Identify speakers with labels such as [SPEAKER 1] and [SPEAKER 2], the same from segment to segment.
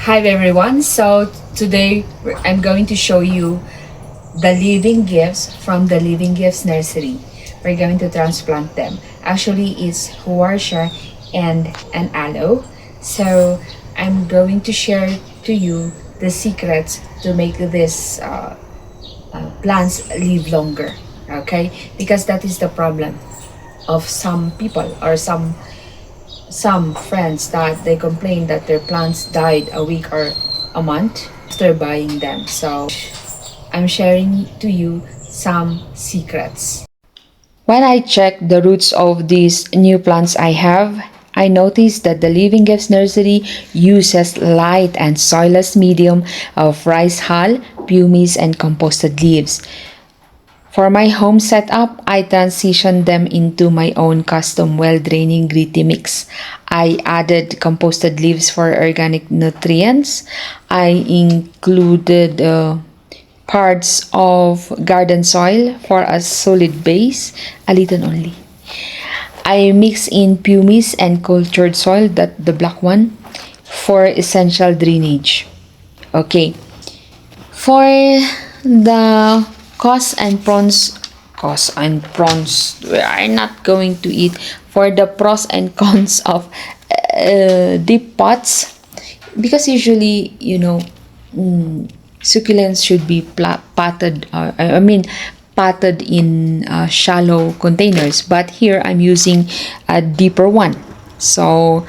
[SPEAKER 1] Hi everyone. So today I'm going to show you the living gifts from the Living Gifts Nursery. We're going to transplant them. Actually, it's Haworthia and an Aloe. So I'm going to share to you the secrets to make this plants live longer. Okay, because that is the problem of some people or some friends that they complain that their plants died a week or a month after buying them. So I'm sharing to you some secrets. When I checked the roots of these new plants I have, I noticed that the Living Gifts Nursery uses light and soilless medium of rice hull, pumice, and composted leaves. For my home setup, I transitioned them into my own custom well-draining gritty mix. I added composted leaves for organic nutrients. I included parts of garden soil for a solid base, a little only. I mix in pumice and cultured soil, that the black one, for essential drainage. Okay, for the costs and pros, we are not going to eat. For the pros and cons of deep pots, because usually succulents should be potted. Potted in shallow containers. But here I'm using a deeper one. So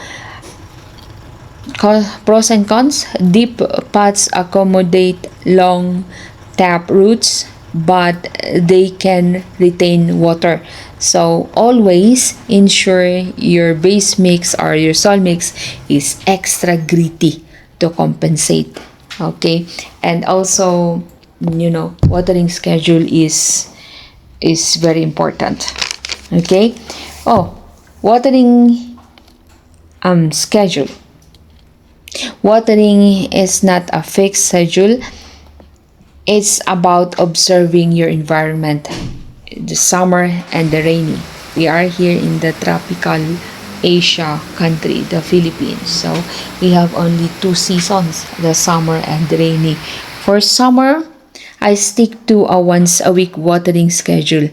[SPEAKER 1] pros and cons: deep pots accommodate long tap roots, but they can retain water. So always ensure your base mix or your soil mix is extra gritty to compensate. Okay, and also watering schedule is very important. Okay. Oh, watering schedule. Watering is not a fixed schedule. It's about observing your environment, the summer and the rainy. We are here in the tropical Asia country, the Philippines. So we have only two seasons, the summer and the rainy. For summer, I stick to a once a week watering schedule.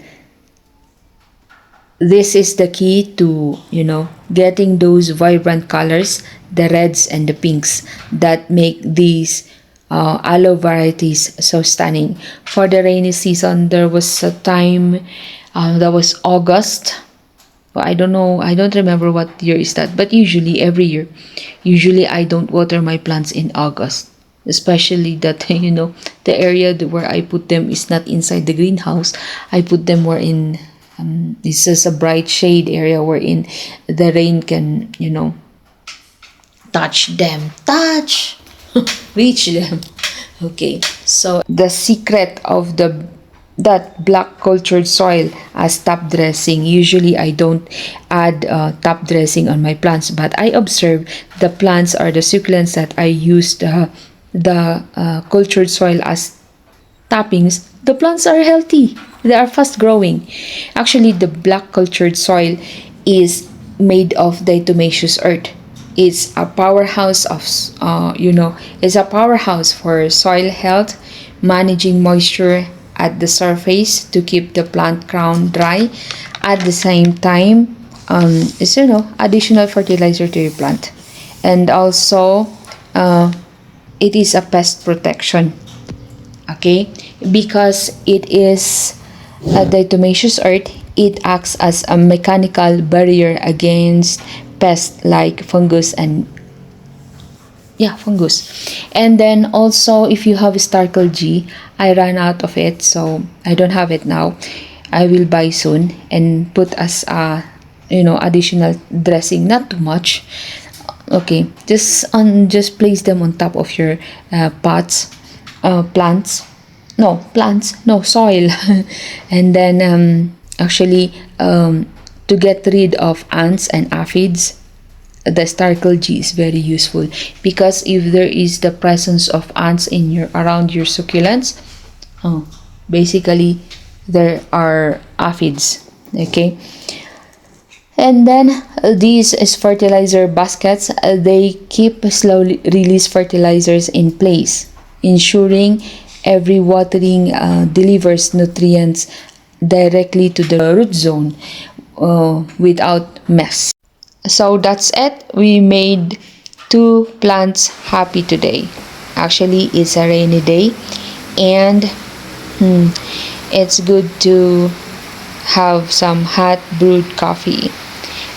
[SPEAKER 1] This is the key to getting those vibrant colors, the reds and the pinks, that make these aloe varieties so stunning. For the rainy season, there was a time that was August. I don't know, I don't remember what year is that, but usually every year, I don't water my plants in August, especially that the area where I put them is not inside the greenhouse. I put them more in this is a bright shade area wherein the rain can touch reach them. Okay, so the secret of that black cultured soil as top dressing. Usually I don't add top dressing on my plants, but I observe the plants or the succulents that I use the cultured soil as toppings. The plants are healthy, they are fast growing. Actually, the black cultured soil is made of diatomaceous earth. It's a powerhouse of it's a powerhouse for soil health, managing moisture at the surface to keep the plant crown dry. At the same time, it's additional fertilizer to your plant. And also it is a pest protection. Okay, because it is a diatomaceous earth, it acts as a mechanical barrier against pests like fungus and fungus. And then also, if you have Starkle G, I ran out of it, so I don't have it now. I will buy soon and put as a additional dressing, not too much. Okay, just place them on top of your pots, plants, no soil. And then to get rid of ants and aphids, the Starkle G is very useful, because if there is the presence of ants around your succulents, basically there are aphids. Okay, And then these is fertilizer baskets. They keep slowly release fertilizers in place, ensuring every watering delivers nutrients directly to the root zone without mess. So that's it. We made 2 plants happy today. Actually, it's a rainy day, and it's good to have some hot brewed coffee.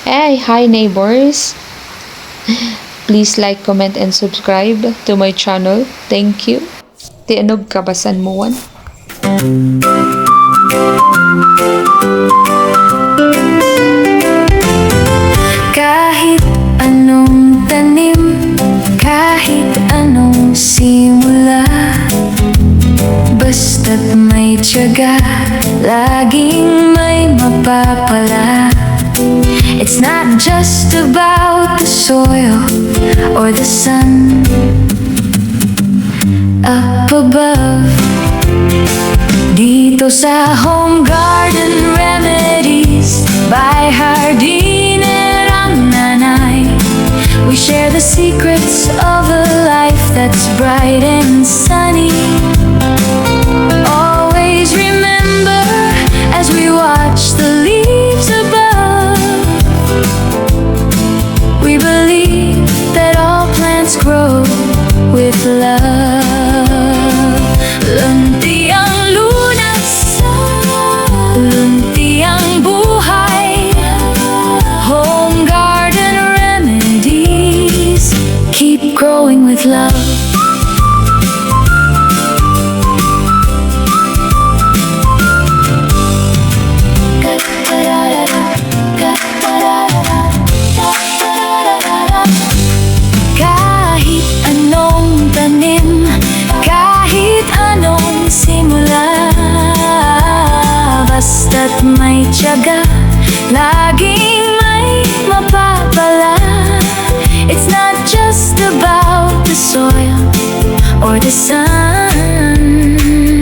[SPEAKER 1] Hey, hi neighbors! Please like, comment, and subscribe to my channel. Thank you. Tianog kabasan mo wan.
[SPEAKER 2] Kahit anong tanim, kahit anong simula, basta't may tiyaga, laging may mapapala. It's not just about the soil or the sun up above. Dito sa Home Garden Remedies by Hardiner ang nanay, we share the secrets of a life that's bright and sunny. Always remember as we watch the leaves above, we believe that all plants grow with love. Lunti ang lunas, lunti ang buhay. Home Garden Remedies, keep growing with love. Kahit anong tanim, kahit anong simula, basta't may tiyaga, laging may mapapala. It's not just about the soil or the sun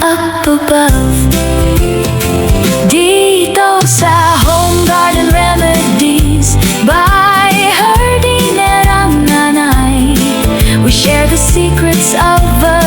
[SPEAKER 2] up above. Dito sa Home Garden Remedies by Hardiner ang nanay, we share the secrets of a